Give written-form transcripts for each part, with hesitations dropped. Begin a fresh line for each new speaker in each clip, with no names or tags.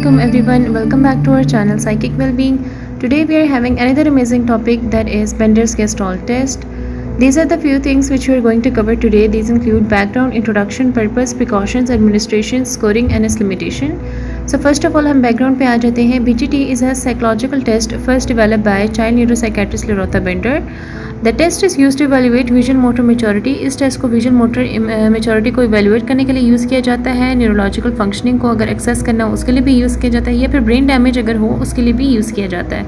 Assalamualaikum everyone, welcome back to our channel Psychic Wellbeing. Today we are having another amazing topic, that is Bender's Gestalt test. These are the few things which we are going to cover today. These include background, introduction, purpose, precautions, administration, scoring and its limitation. So first of all हम background पे आ जाते हैं. BGT is a psychological test first developed by child neuropsychiatrist Loretta Bender. The test is used to evaluate visual motor maturity. इस test को visual motor maturity को evaluate करने के लिए यूज़ किया जाता है. न्यूरोलॉजिकल फंक्शनिंग को अगर एक्सेस करना हो उसके लिए भी यूज़ किया जाता है, या फिर ब्रेन डैमेज अगर हो उसके लिए भी यूज़ किया जाता है.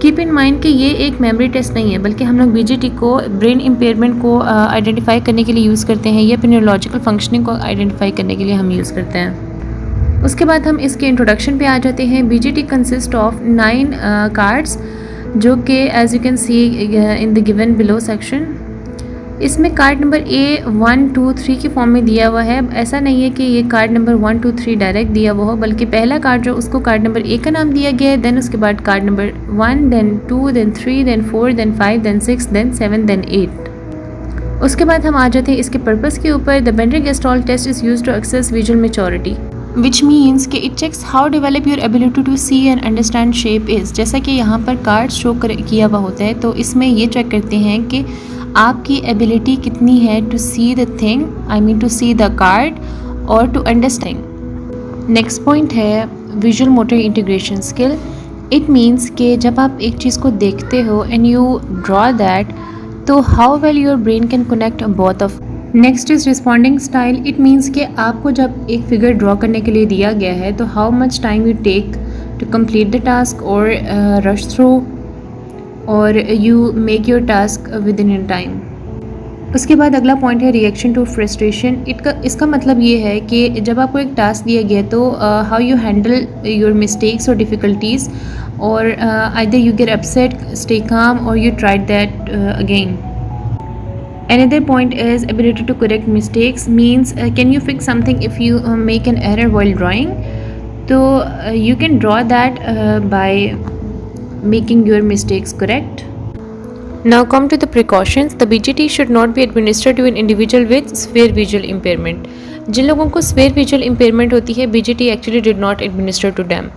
कीप इन माइंड कि ये एक मेमोरी टेस्ट नहीं है, बल्कि हम लोग BGT को ब्रेन इम्पेयरमेंट को आइडेंटिफाई करने के लिए यूज़ करते हैं, या फिर न्यूरोलॉजिकल फंक्शनिंग को आइडेंटिफाई करने के लिए हम यूज़ करते हैं. उसके बाद हम इसके इंट्रोडक्शन पे आ जाते हैं. BGT कंसिस्ट ऑफ 9 कार्ड्स, जो कि as you can see in the given below section. इसमें कार्ड नंबर A 1 2 3 की फॉर्म में दिया हुआ है. ऐसा नहीं है कि ये कार्ड नंबर 1 2 3 डायरेक्ट दिया हुआ हो, बल्कि पहला कार्ड जो उसको कार्ड नंबर A का नाम दिया गया है, देन उसके बाद card number 1, then 2, then 3, then 4, then 5, then 6, then 7, then 8. उसके बाद हम आ जाते हैं इसके पर्पस के ऊपर. The Bender Gestalt test is use to access visual maturity, which means कि it checks how develop your ability to see and understand shapes. जैसा कि यहाँ पर कार्ड शो किया हुआ होता है, तो इसमें ये चेक करते हैं कि आपकी एबिलिटी कितनी है to see the thing, I mean to see the card और टू अंडरस्टैंड. नेक्स्ट पॉइंट है visual motor integration skill. It means कि जब आप एक चीज़ को देखते हो एंड यू ड्रॉ दैट, तो how well your brain can connect both of. Next is responding style. It means कि आपको जब एक फिगर ड्रॉ करने के लिए दिया गया है, तो how much time you take to complete the task और रश थ्रू और you make your task within time. उसके बाद अगला पॉइंट है रिएक्शन टू फ्रस्ट्रेशन. इसका मतलब ये है कि जब आपको एक टास्क दिया गया तो how you handle your mistakes और डिफ़िकल्टीज़, और either you get upset, stay calm, और you tried that again. Another point is ability to correct mistakes, means can you fix something if you make an error while drawing. So you can draw that by making your mistakes correct. Now come to the precautions. The BGT should not be administered to an individual with severe visual impairment. जिन लोगों को severe visual impairment होती है, BGT actually did not administer to them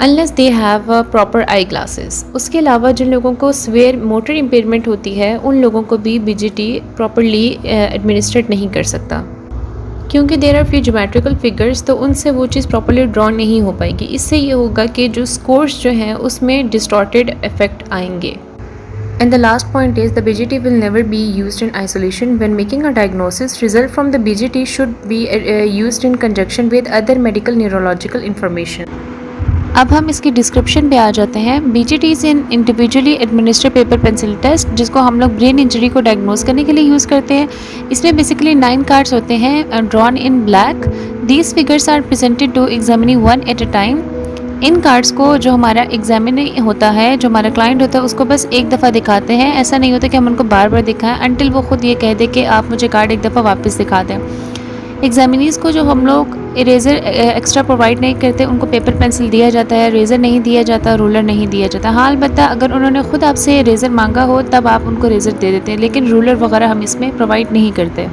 unless they have proper eye glasses. उसके अलावा जिन लोगों को severe motor impairment होती है, उन लोगों को भी BGT properly administered नहीं कर सकता, क्योंकि there are few geometrical figures, तो उनसे वो चीज़ प्रॉपर्ली ड्रॉ नहीं हो पाएगी. इससे ये होगा कि जो स्कोर्स जो हैं उसमें डिस्टॉर्टेड इफेक्ट आएंगे. And the last point is the BGT will never be used in isolation. When making a diagnosis, result from the BGT should be used in conjunction with other medical neurological information. अब हम इसकी description पे आ जाते हैं. BGT is in individually administer paper pencil test, जिसको हम लोग ब्रेन इंजरी को डायग्नोस करने के लिए यूज़ करते हैं. इसमें बेसिकली 9 कार्ड्स होते हैं drawn in black. These figures are presented to examinee one at a time. इन कार्ड्स को जो हमारा एग्जामिनी होता है, जो हमारा क्लाइंट होता है, उसको बस एक दफ़ा दिखाते हैं. ऐसा नहीं होता कि हम उनको बार बार दिखाएं अनटिल वो खुद ये कह दे कि आप मुझे कार्ड एक दफ़ा वापस दिखा दें. एग्जामिनीज़ को जो हम लोग इरेज़र एक्स्ट्रा प्रोवाइड नहीं करते, उनको पेपर पेंसिल दिया जाता है, रेज़र नहीं दिया जाता, रूलर नहीं दिया जाता. हाँ, अलबत्ता अगर उन्होंने ख़ुद आपसे रेज़र मांगा हो तब आप उनको रेज़र दे देते हैं, लेकिन रूलर वगैरह हम इसमें प्रोवाइड नहीं करते.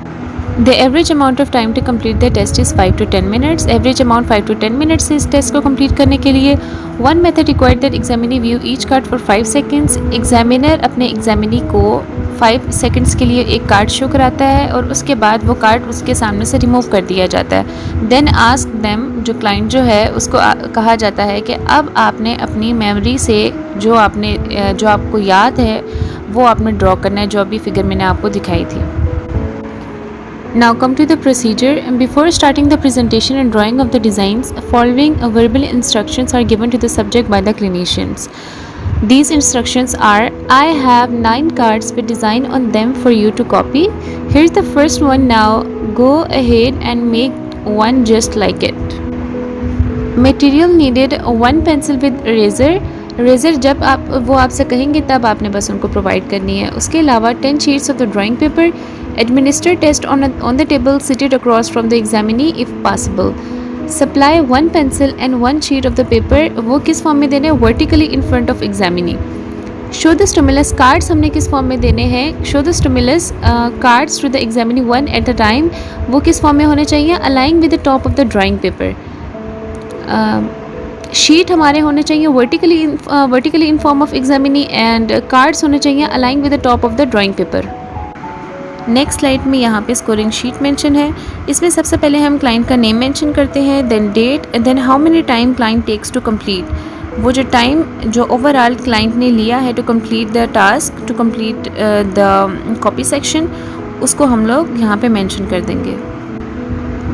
The average amount of time to complete the test is 5 to 10 minutes. Average amount 5 to 10 minutes इस टेस्ट को कंप्लीट करने के लिए. One method required that examinee view each card for 5 seconds. Examiner अपने एग्जामिनी को 5 seconds के लिए एक कार्ड शो कराता है, और उसके बाद वो कार्ड उसके सामने से रिमूव कर दिया जाता है. देन आस्क देम, जो क्लाइंट जो है उसको कहा जाता है कि अब आपने अपनी मेमोरी से जो आपको याद है वो आपने ड्रॉ करना है, जो अभी फिगर मैंने आपको दिखाई थी. Now come to the procedure. Before starting the presentation and drawing of the designs, following verbal instructions are given to the subject by the clinicians. These instructions are: I have 9 cards with design on them for you to copy. Here's the first one. Now go ahead and make one just like it. Material needed: 1 pencil with eraser. Razor जब वो आपसे कहेंगे तब आपने बस उनको provide करनी है. उसके अलावा 10 sheets of the drawing paper. Administer test on the table seated across from the examinee if possible. Supply 1 pencil and 1 sheet of the paper. वो किस फॉर्म में देने हैं? Vertically in front of examinee. Show the stimulus cards हमने किस form में देने हैं? Show the stimulus cards to the examinee one at a time. वो किस फॉर्म में होने चाहिए? Align with the top of the drawing paper. Sheet हमारे होने चाहिए vertically in form of examinee and cards होने चाहिए aligning with the top of the drawing paper. Next slide में यहाँ पे स्कोरिंग शीट मेंशन है। इसमें सबसे पहले हम क्लाइंट का नेम मेंशन करते हैं, then date, then how many time client takes to complete. वो जो टाइम जो ओवरऑल क्लाइंट ने लिया है to complete the task, to complete the copy section, उसको हम लोग यहाँ पे मेंशन कर देंगे।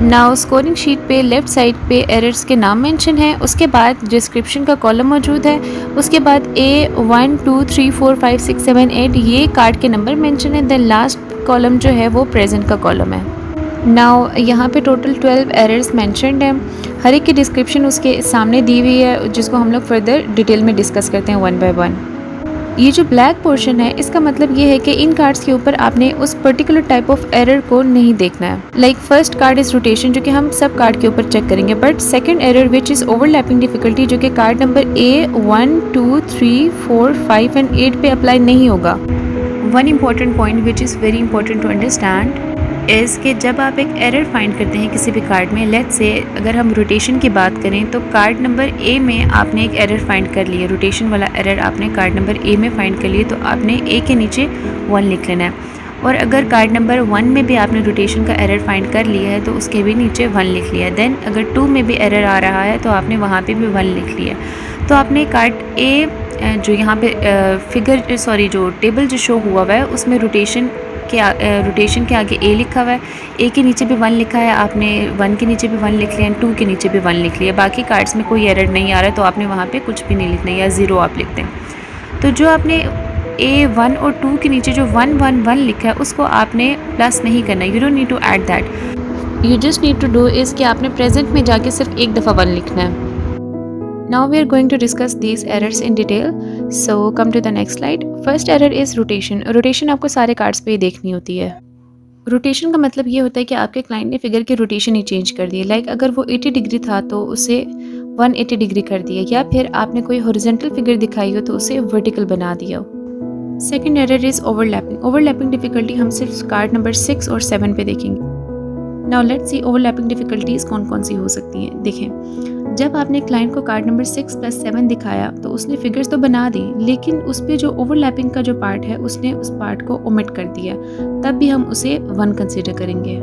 नाउ स्कोरिंग शीट पे लेफ़्ट साइड पे एरर्स के नाम मेंशन है, उसके बाद डिस्क्रिप्शन का कॉलम मौजूद है, उसके बाद A1 2 3 4 5 6 7 8 ये कार्ड के नंबर मेंशन है, देन लास्ट कॉलम जो है वो प्रेजेंट का कॉलम है। नाउ यहाँ पे टोटल 12 एरर्स मेंशनड हैं, हर एक की डिस्क्रिप्शन उसके सामने दी हुई है जिसको हम लोग फर्दर डिटेल में डिस्कस करते हैं वन बाय वन। ये जो ब्लैक पोर्शन है इसका मतलब ये है कि इन कार्ड्स के ऊपर आपने उस पर्टिकुलर टाइप ऑफ एरर को नहीं देखना है। Like first card is rotation जो कि हम सब कार्ड के ऊपर चेक करेंगे, but second error which is overlapping difficulty जो कि कार्ड नंबर A1 2 3 4 5 एंड 8 पे अप्लाई नहीं होगा। One important point which is very important to understand is कि जब आप एक एरर फाइंड करते हैं किसी भी कार्ड में, लेट्स से अगर हम रोटेशन की बात करें तो कार्ड नंबर A में आपने एक एरर फाइंड कर लिया, रोटेशन वाला एरर आपने कार्ड नंबर A में फाइंड कर लिया, तो आपने A के नीचे 1 लिख लेना है। और अगर कार्ड नंबर 1 में भी आपने रोटेशन का एरर फाइंड कर लिया है तो उसके भी नीचे 1 लिख लिया। देन अगर 2 में भी एरर आ रहा है तो आपने वहाँ पे भी 1 लिख लिया। तो आपने कार्ड A जो यहाँ पे जो टेबल जो शो हुआ हुआ है उसमें रोटेशन के आगे A लिखा हुआ है, A के नीचे भी 1 लिखा है, आपने 1 के नीचे भी 1 लिख लिया, 2 के नीचे भी 1 लिख लिया। बाकी कार्ड्स में कोई एरर नहीं आ रहा है तो आपने वहाँ पे कुछ भी नहीं लिखना या 0 आप लिखते हैं। तो जो आपने A1 और 2 के नीचे जो 1 1 1 लिखा है उसको आपने प्लस नहीं करना, you don't need to add that, you just need to do is कि आपने प्रेजेंट में जाके सिर्फ एक दफ़ा 1 लिखना है। Now we are going to discuss these errors in detail. So come to the next slide. First error is rotation. Rotation आपको सारे कार्ड्स पे ही देखनी होती है। रोटेशन का मतलब ये होता है कि आपके क्लाइंट ने फिगर की रोटेशन ही चेंज कर दी है। लाइक अगर वो 80 डिग्री था तो उसे 180 डिग्री कर दिया, या फिर आपने कोई हॉरिजॉन्टल फिगर दिखाई हो तो उसे वर्टिकल बना दिया हो। Second error is overlapping. Overlapping difficulty हम सिर्फ कार्ड नंबर 6 और 7 पे देखेंगे। Now let's see overlapping difficulties कौन कौन सी हो सकती हैं। देखें, जब आपने क्लाइंट को कार्ड नंबर 6 + 7 दिखाया तो उसने फिगर्स तो बना दी, लेकिन उस पर जो ओवरलैपिंग का जो पार्ट है उसने उस पार्ट को ओमिट कर दिया, तब भी हम उसे 1 कंसिडर करेंगे।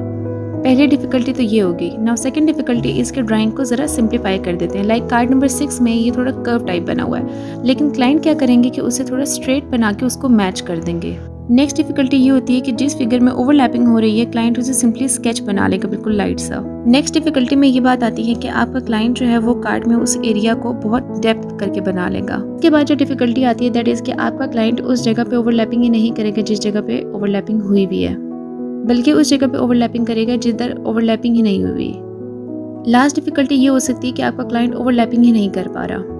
पहली डिफिकल्टी तो ये होगी। नाउ सेकंड डिफिकल्टी इसके ड्राइंग को ज़रा सिंप्लीफाई कर देते हैं। लाइक कार्ड नंबर 6 में ये थोड़ा कर्व टाइप बना हुआ है, लेकिन क्लाइंट क्या करेंगे कि उसे थोड़ा स्ट्रेट बना के उसको मैच कर देंगे। नेक्स्ट डिफिकल्टी ये होती है कि जिस फिगर में ओवरलैपिंग हो रही है क्लाइंट उसे सिंपली स्केच बना लेगा, बिल्कुल लाइट सा। नेक्स्ट डिफिकल्टी में ये बात आती है कि आपका क्लाइंट जो है वो कार्ड में उस एरिया को बहुत डेप्थ करके बना लेगा। उसके बाद जो डिफिकल्टी आती है दैट इज कि आपका क्लाइंट उस जगह पे ओवरलैपिंग ही नहीं करेगा जिस जगह पे ओवरलैपिंग हुई भी है, बल्कि उस जगह पे ओवरलैपिंग करेगा जिधर ओवरलैपिंग ही नहीं हुई। लास्ट डिफिकल्टी ये हो सकती है कि आपका क्लाइंट ओवरलैपिंग ही नहीं कर पा रहा।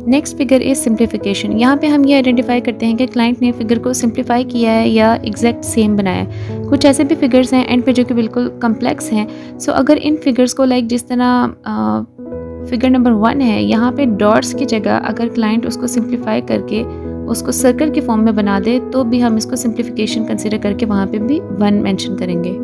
Next figure is simplification. यहाँ पे हम ये आइडेंटिफाई करते हैं कि क्लाइंट ने फिगर को सिंप्लीफाई किया है या एग्जैक्ट सेम बनाया है। कुछ ऐसे भी फिगर्स हैं एंड पे जो कि बिल्कुल कम्प्लेक्स हैं। सो अगर इन फिगर्स को लाइक जिस तरह फिगर नंबर 1 है, यहाँ पे डॉट्स की जगह अगर क्लाइंट उसको सिंप्लीफाई करके उसको सर्कल के फॉर्म में बना दे तो भी हम इसको सिंप्लीफिकेशन कंसिडर करके वहाँ पे भी 1 मेंशन करेंगे।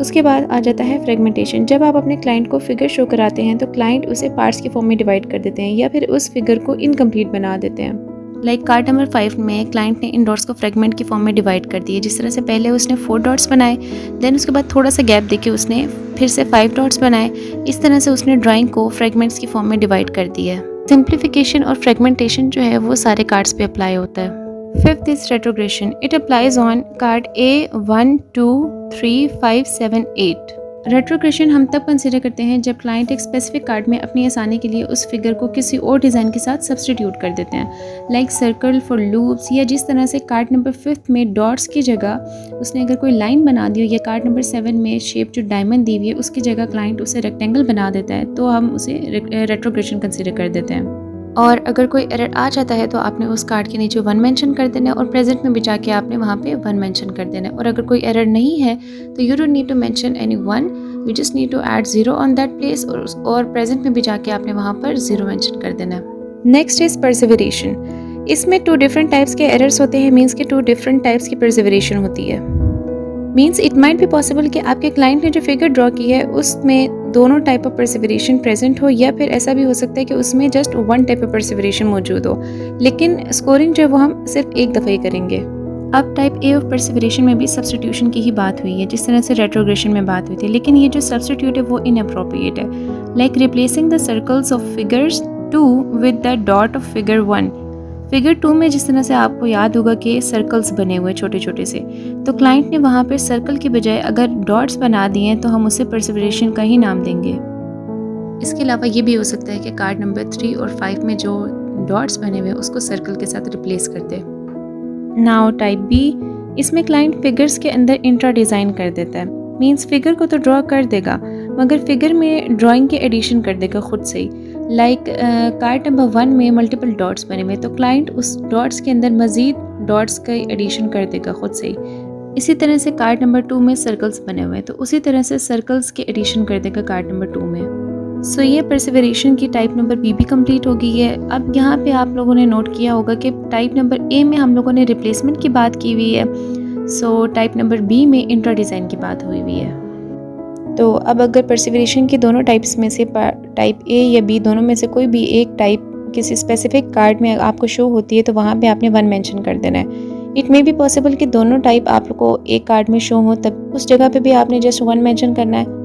उसके बाद आ जाता है फ्रेगमेंटेशन। जब आप अपने क्लाइंट को फिगर शो कराते हैं तो क्लाइंट उसे पार्ट्स के फॉर्म में डिवाइड कर देते हैं या फिर उस फिगर को इनकम्प्लीट बना देते हैं। लाइक कार्ड नंबर 5 में क्लाइंट ने इन डॉट्स को फ्रेगमेंट की फॉर्म में डिवाइड कर दिए। जिस तरह से पहले उसने 4 डॉट्स बनाए, देन उसके बाद थोड़ा सा गैप देके उसने फिर से 5 डॉट्स बनाए। इस तरह से उसने ड्राइंग को फ्रेगमेंट्स की फॉर्म में डिवाइड कर दिया है। सिंप्लीफिकेशन और फ्रेगमेंटेशन जो है वो सारे कार्ड्स पे अप्लाई होता है। Fifth is retrogression. It applies on card A1 2 3 5 7 8। Retrogression हम तब कंसिडर करते हैं जब क्लाइंट एक स्पेसिफिक कार्ड में अपनी आसानी के लिए उस फिगर को किसी और डिज़ाइन के साथ सब्सटीट्यूट कर देते हैं, लाइक सर्कल फॉर लूप्स, या जिस तरह से कार्ड नंबर 5 में डॉट्स की जगह उसने अगर कोई लाइन बना दी हो, या कार्ड नंबर 7 में शेप जो डायमंड दी हुई है उसकी जगह क्लाइंट उसे रेक्टेंगल बना देता है, तो हम उसे रेट्रोग्रेशन कंसिडर कर देते हैं। और अगर कोई एरर आ जाता है तो आपने उस कार्ड के नीचे 1 मेंशन कर देना है और प्रेजेंट में भी जाके आपने वहाँ पे 1 मेंशन कर देना है। और अगर कोई एरर नहीं है तो you don't need to mention any 1, you just need to add 0 on that place, और प्रेजेंट में भी जाके आपने वहाँ पर 0 मेंशन कर देना है। Next is perseveration. इसमें 2 डिफरेंट टाइप्स के एरर्स होते हैं, मीन्स के 2 डिफरेंट टाइप्स की परसिवरेशन होती है। Means it might be possible कि आपके क्लाइंट ने जो फिगर ड्रॉ की है उसमें दोनों टाइप ऑफ परसिवरेशन प्रेजेंट हो, या फिर ऐसा भी हो सकता है कि उसमें जस्ट वन टाइप ऑफ परसिवरेशन मौजूद हो, लेकिन स्कोरिंग जो है वो हम सिर्फ एक दफ़ा ही करेंगे। अब टाइप ए ऑफ परसिवरेशन में भी सब्स्टिट्यूशन की ही बात हुई है, जिस तरह से रेट्रोग्रेशन में बात हुई थी, लेकिन ये जो सब्स्टिट्यूट है वो इनअप्रोप्रिएट है, like replacing the circles of figures 2 with the dot of figure 1। Figure 2 में जिस तरह से आपको याद होगा कि सर्कल्स बने हुए छोटे छोटे से, तो क्लाइंट ने वहाँ पर सर्कल की बजाय अगर डॉट्स बना दिए हैं तो हम उसे परसिवरेशन का ही नाम देंगे। इसके अलावा ये भी हो सकता है कि कार्ड नंबर 3 और 5 में जो डॉट्स बने हुए हैं उसको सर्कल के साथ रिप्लेस कर दे। नाउ टाइप बी, इसमें क्लाइंट फिगर्स के अंदर इंट्रा डिज़ाइन कर देता है। मींस फिगर को तो ड्रॉ कर देगा मगर फिगर में ड्राइंग के एडिशन कर देगा खुद से ही। लाइक कार्ड नंबर 1 में मल्टीपल डॉट्स बने हुए, तो क्लाइंट उस डॉट्स के अंदर मज़ीद डॉट्स का एडिशन कर देगा खुद से ही। इसी तरह से कार्ड नंबर 2 में सर्कल्स बने हुए हैं, तो उसी तरह से सर्कल्स के एडिशन कर देगा कार्ड नंबर 2 में। सो ये परसिवरेशन की टाइप नंबर बी भी कंप्लीट हो गई है। अब यहाँ पे आप लोगों ने नोट किया होगा कि टाइप नंबर ए में हम लोगों ने रिप्लेसमेंट की बात की हुई है, सो टाइप नंबर बी में इंट्रा डिज़ाइन की बात हुई हुई है। तो अब अगर परसिवरेशन की दोनों टाइप्स में से टाइप ए या बी दोनों में से कोई भी एक टाइप किसी स्पेसिफिक कार्ड में आपको शो होती है तो वहाँ पे आपने 1 मेंशन कर देना है। इट मे बी पॉसिबल कि दोनों टाइप आप लोग को एक कार्ड में शो हो, तब उस जगह पे भी आपने जस्ट 1 मेंशन करना है।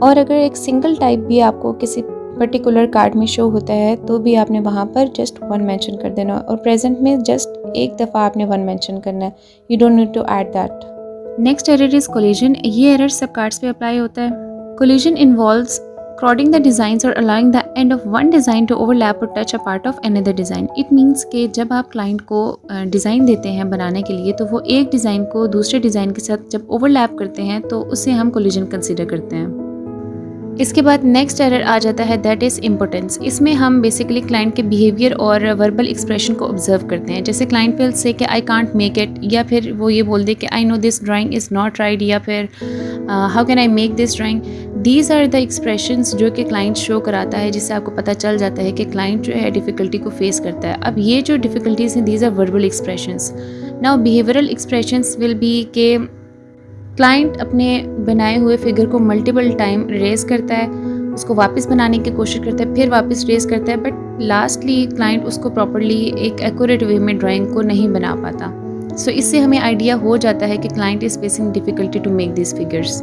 और अगर एक सिंगल टाइप भी आपको किसी पर्टिकुलर कार्ड में शो होता है तो भी आपने वहाँ पर जस्ट 1 मेंशन कर देना, और प्रेजेंट में जस्ट एक दफ़ा आपने 1 मेंशन करना है। You don't need to add that. Next error is collision. ये एरर सब कार्ड्स पे अप्लाई होता है। Collision involves crowding the designs or allowing the end of one design to overlap or touch a part of another design. It means कि जब आप client को design देते हैं बनाने के लिए तो वो एक डिज़ाइन को दूसरे डिज़ाइन के साथ जब ओवरलैप करते हैं तो उसे हम कोलिजन कंसिडर करते हैं। इसके बाद नेक्स्ट एरर आ जाता है, दैट इज़ इम्पोर्टेंस। इसमें हम बेसिकली क्लाइंट के बिहेवियर और वर्बल एक्सप्रेशन को ऑब्जर्व करते हैं। जैसे क्लाइंट विल से कि आई कांट मेक इट, या फिर वो ये बोल दे कि I know this drawing is not right, या फिर how can I make this drawing. These are the expressions जो कि क्लाइंट शो कराता है, जिससे आपको पता चल जाता है कि क्लाइंट जो है डिफ़िकल्टी को फेस करता है। अब ये जो डिफ़िकल्टीज़ हैं these are verbal expressions. Now behavioural expressions will be के क्लाइंट अपने बनाए हुए फिगर को मल्टीपल टाइम रेज करता है, उसको वापस बनाने की कोशिश करता है, फिर वापस रेज करता है, बट लास्टली क्लाइंट उसको प्रॉपरली एक एक्यूरेट वे में ड्राइंग को नहीं बना पाता। सो इससे हमें आइडिया हो जाता है कि client is facing difficulty to make this figures.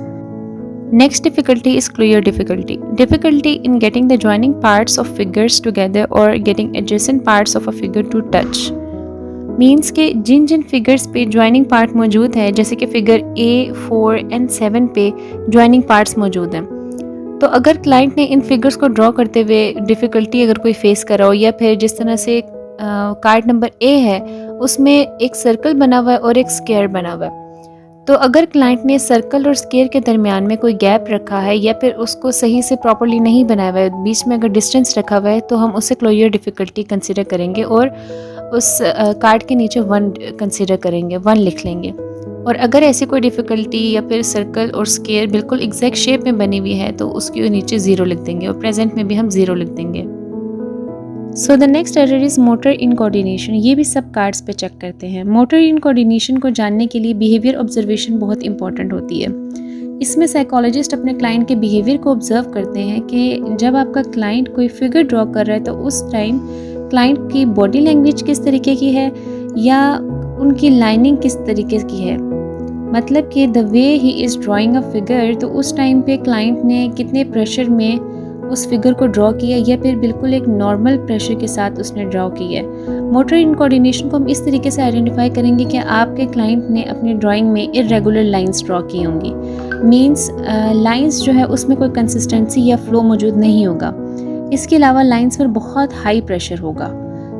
Next difficulty is clear difficulty. Difficulty in getting the joining parts of figures together or getting adjacent parts of a figure to touch. Means के जिन जिन figures पे joining part मौजूद है, जैसे कि figure A, 4 and 7 पे joining parts मौजूद हैं, तो अगर क्लाइंट ने इन फिगर्स को ड्रॉ करते हुए डिफ़िकल्टी अगर कोई फेस करा हो, या फिर जिस तरह से कार्ड नंबर A है उसमें एक सर्कल बना हुआ है और एक स्क्वायर बना हुआ है, तो अगर क्लाइंट ने सर्कल और स्क्वायर के दरमियान में कोई गैप रखा है या फिर उसको सही से प्रॉपर्ली नहीं बनाया हुआ है, बीच में अगर डिस्टेंस रखा हुआ है, तो हम उसे क्लियर डिफ़िकल्टी कंसिडर करेंगे और उस कार्ड के नीचे 1 कंसिडर करेंगे, 1 लिख लेंगे। और अगर ऐसी कोई डिफ़िकल्टी या फिर सर्कल और स्क्वायर बिल्कुल एग्जैक्ट शेप में बनी हुई है तो उसके नीचे 0 लिख देंगे, और प्रेजेंट में भी हम 0 लिख देंगे। So the next error is motor incoordination. ये भी सब कार्ड्स पे चेक करते हैं। मोटर इनकोऑर्डिनेशन को जानने के लिए बिहेवियर ऑब्जर्वेशन बहुत इंपॉर्टेंट होती है। इसमें साइकोलॉजिस्ट अपने क्लाइंट के बिहेवियर को ऑब्जर्व करते हैं कि जब आपका क्लाइंट कोई फिगर ड्रॉ कर रहा है तो उस टाइम क्लाइंट की बॉडी लैंग्वेज किस तरीके की है या उनकी लाइनिंग किस तरीके की है। मतलब कि the way he is drawing a figure, तो उस टाइम पे क्लाइंट ने कितने प्रेशर में उस फिगर को ड्रॉ किया या फिर बिल्कुल एक नॉर्मल प्रेशर के साथ उसने ड्रॉ किया है। मोटर इनकोऑर्डिनेशन को हम इस तरीके से आइडेंटिफाई करेंगे कि आपके क्लाइंट ने अपनी ड्राइंग में इरेगुलर लाइंस ड्रॉ की होंगी। मींस लाइंस जो है उसमें कोई कंसिस्टेंसी या फ्लो मौजूद नहीं होगा। इसके अलावा लाइंस पर बहुत हाई प्रेशर होगा।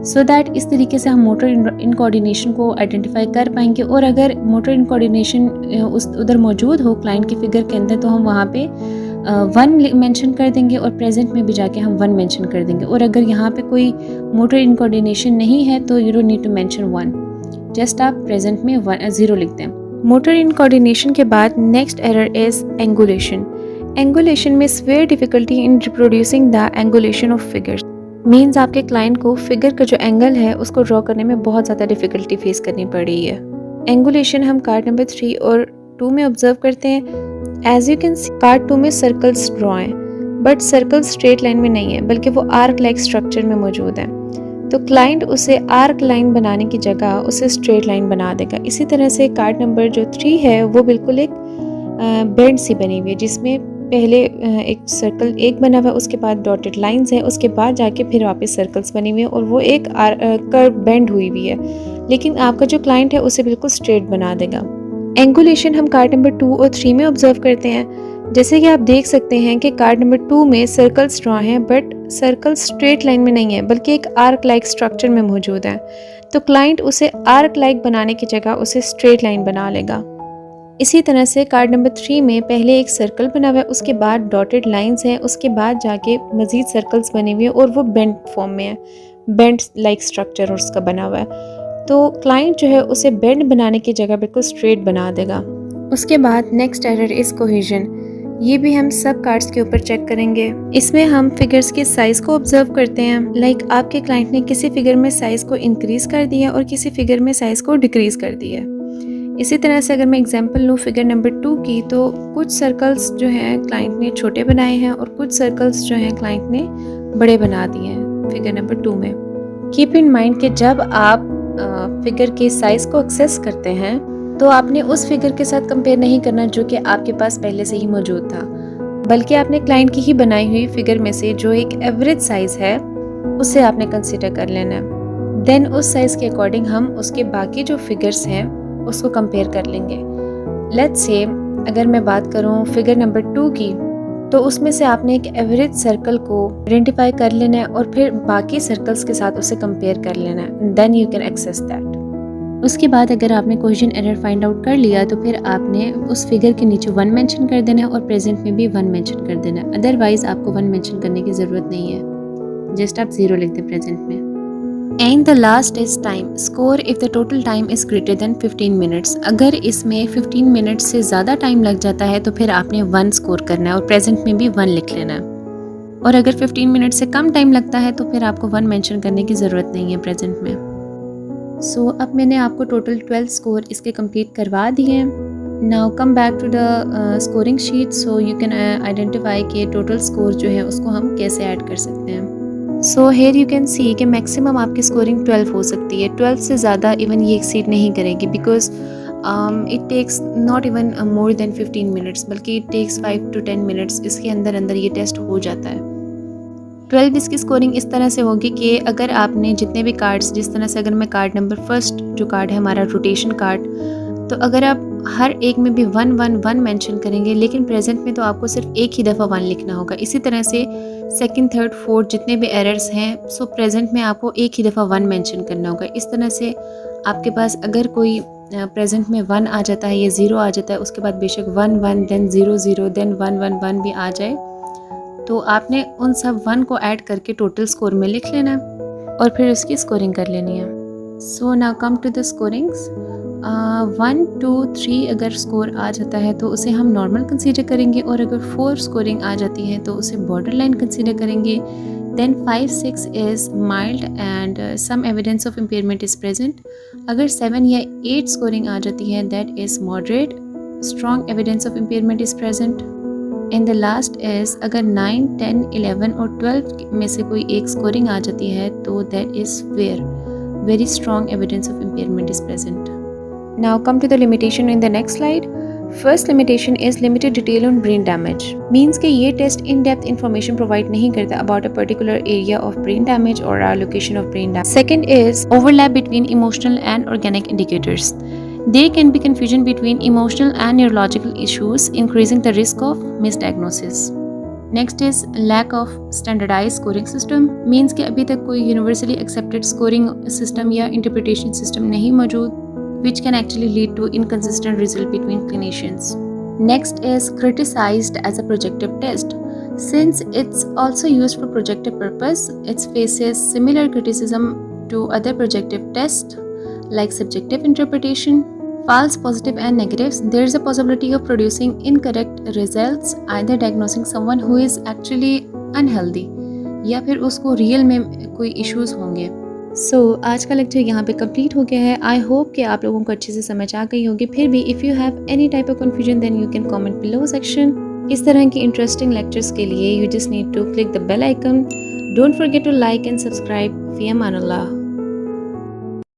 सो दैट इस तरीके से हम मोटर इनकोऑर्डिनेशन को आइडेंटिफाई कर पाएंगे। और अगर मोटर इनकोऑर्डिनेशन उधर मौजूद हो क्लाइंट की फिगर के अंदर, तो हम वहाँ पे 1 मेंशन कर देंगे और प्रेजेंट में भी जाके हम 1 मेंशन कर देंगे। और अगर यहाँ पे कोई मोटर इनकोऑर्डिनेशन नहीं है तो you don't need to mention 1, just आप प्रेजेंट में 0 लिख दें। मोटर इनकोऑर्डिनेशन के बाद next error is angulation. Angulation में severe difficulty in reproducing the angulation of figures. Means आपके क्लाइंट को फिगर का जो एंगल है उसको ड्रॉ करने में बहुत ज़्यादा डिफिकल्टी फेस करनी पड़ रही है। एंगुलेशन हम कार्ड नंबर 3 और 2 में ऑब्जर्व करते हैं। As you can see part 2 में सर्कल्स ड्रॉ हैं, बट सर्कल स्ट्रेट लाइन में नहीं है बल्कि वो आर्क लाइक स्ट्रक्चर में मौजूद है। तो क्लाइंट उसे आर्क लाइन बनाने की जगह उसे स्ट्रेट लाइन बना देगा। इसी तरह से कार्ड नंबर जो 3 है वो बिल्कुल एक बेंड सी बनी हुई है, जिसमें पहले एक सर्कल एक बना हुआ है, उसके बाद डॉटेड लाइंस हैं, उसके बाद जाके फिर वापस सर्कल्स बनी हुई है और वो एक कर्व बेंड हुई हुई है। लेकिन आपका जो क्लाइंट है उसे बिल्कुल स्ट्रेट बना देगा। एंगुलेशन हम कार्ड नंबर 2 और 3 में ऑब्जर्व करते हैं। जैसे कि आप देख सकते हैं कि कार्ड नंबर 2 में सर्कल्स ड्रॉ हैं, बट सर्कल स्ट्रेट लाइन में नहीं है बल्कि एक आर्क लाइक स्ट्रक्चर में मौजूद है। तो क्लाइंट उसे आर्क लाइक बनाने की जगह उसे स्ट्रेट लाइन बना लेगा। इसी तरह से कार्ड नंबर 3 में पहले एक सर्कल बना हुआ है, उसके बाद डॉटेड लाइंस हैं, उसके बाद जाके मज़ीद सर्कल्स बने हुए हैं और वो बेंड फॉर्म में है, बेंड लाइक स्ट्रक्चर उसका बना हुआ है। तो क्लाइंट जो है उसे बेंड बनाने की जगह बिल्कुल स्ट्रेट बना देगा। उसके बाद नेक्स्ट एरर इज़ कोहेजन। ये भी हम सब कार्ड्स के ऊपर चेक करेंगे। इसमें हम फिगर्स के साइज़ को ऑब्जर्व करते हैं। लाइक आपके क्लाइंट ने किसी फिगर में साइज़ को इंक्रीज़ कर दिया और किसी फिगर में साइज़ को डिक्रीज़ कर दिया। इसी तरह से अगर मैं एग्जांपल लूँ फिगर नंबर 2 की, तो कुछ सर्कल्स जो हैं क्लाइंट ने छोटे बनाए हैं और कुछ सर्कल्स जो हैं क्लाइंट ने बड़े बना दिए हैं फिगर नंबर 2 में। कीप इन माइंड कि जब आप फिगर के साइज़ को एक्सेस करते हैं तो आपने उस फिगर के साथ कंपेयर नहीं करना जो कि आपके पास पहले से ही मौजूद था, बल्कि आपने क्लाइंट की ही बनाई हुई फिगर में से जो एक एवरेज साइज़ है उसे आपने कंसिडर कर लेना है। देन उस साइज़ के अकॉर्डिंग हम उसके बाकी जो फिगर्स हैं उसको कंपेयर कर लेंगे। लेट्स से अगर मैं बात करूं फिगर नंबर 2 की, तो उसमें से आपने एक एवरेज सर्कल को आइडेंटिफाई कर लेना है और फिर बाकी सर्कल्स के साथ उसे कंपेयर कर लेना है। Then you can access that. उसके बाद अगर आपने कोहेजन एरर फाइंड आउट कर लिया तो फिर आपने उस फिगर के नीचे 1 मेंशन कर देना है और प्रेजेंट में भी 1 मेंशन कर देना है। अदरवाइज आपको 1 मेंशन करने की ज़रूरत नहीं है, जस्ट आप 0 लिख दें प्रेजेंट में। And the last is time score if the total time is greater than 15 minutes. अगर इसमें 15 मिनट्स से ज़्यादा टाइम लग जाता है तो फिर आपने 1 स्कोर करना है और प्रेजेंट में भी 1 लिख लेना है। और अगर 15 मिनट से कम टाइम लगता है तो फिर आपको 1 मेंशन करने की ज़रूरत नहीं है प्रेजेंट में। सो अब मैंने आपको टोटल 12 स्कोर इसके कंप्लीट करवा दिए हैं। Now come back to the scoring sheet, so you can identify कि टोटल स्कोर जो है उसको हम कैसे ऐड कर सकते हैं। So here you can see कि मैक्सिमम आपकी स्कोरिंग 12 हो सकती है। 12 से ज़्यादा इवन ये एक्सीड नहीं करेगी because it takes not even more than 15 minutes, बल्कि इट टेक्स 5 to 10 मिनट्स। इसके अंदर अंदर ये टेस्ट हो जाता है। 12 इसकी स्कोरिंग इस तरह से होगी कि अगर आपने जितने भी कार्ड्स, जिस तरह से अगर मैं कार्ड नंबर फर्स्ट जो कार्ड है हमारा रोटेशन कार्ड, तो अगर आप हर एक में भी 1 1 1 मेंशन करेंगे, लेकिन प्रेजेंट में तो आपको सिर्फ एक ही दफ़ा 1 लिखना होगा। इसी तरह से सेकंड, थर्ड, फोर्थ जितने भी एरर्स हैं, सो प्रेजेंट में आपको एक ही दफ़ा 1 मेंशन करना होगा। इस तरह से आपके पास अगर कोई प्रेजेंट में 1 आ जाता है या 0 आ जाता है, उसके बाद बेशक 1 1 देन 0 0 देन 1 1 1 भी आ जाए, तो आपने उन सब 1 को ऐड करके टोटल स्कोर में लिख लेना है और फिर उसकी स्कोरिंग कर लेनी है। So now come to the scorings. 1 2 3 अगर स्कोर आ जाता है तो उसे हम नॉर्मल कंसीडर करेंगे, और अगर 4 स्कोरिंग आ जाती है तो उसे बॉर्डर लाइन कंसीडर करेंगे। Then 5 6 is mild and some evidence of impairment is present. अगर 7 या 8 स्कोरिंग आ जाती है that is moderate, strong evidence of impairment is present. And the last is अगर 9 10 11 और 12 में से कोई एक स्कोरिंग आ जाती है तो that is fair, very strong evidence of impairment is present. Now come to the limitation in the next slide. First limitation is limited detail on brain damage. Means कि ये test in depth information provide नहीं करता about a particular area of brain damage or a location of brain damage. Second is overlap between emotional and organic indicators. There can be confusion between emotional and neurological issues, increasing the risk of misdiagnosis. Next is lack of standardize scoring system. Means कि अभी तक कोई universally accepted scoring system या interpretation system नहीं मौजूद, which can actually lead to inconsistent result between clinicians. Next is criticized as a projective test. Since it's also used for projective purpose, it's faces similar criticism to other projective test like subjective interpretation, false positive and negatives. There is a possibility of producing incorrect results, either diagnosing someone who is actually unhealthy या फिर उसको real में कोई issues होंगे। आज का lecture यहाँ पे कंप्लीट हो गया है। आई होप कि आप लोगों को अच्छे से समझ आ गई होगी। फिर भी if you have any type of confusion then you can comment below section. इस तरह की इंटरेस्टिंग लेक्चर्स के लिए you just need to click the bell icon. Don't forget to like and subscribe. फी अमान अल्लाह।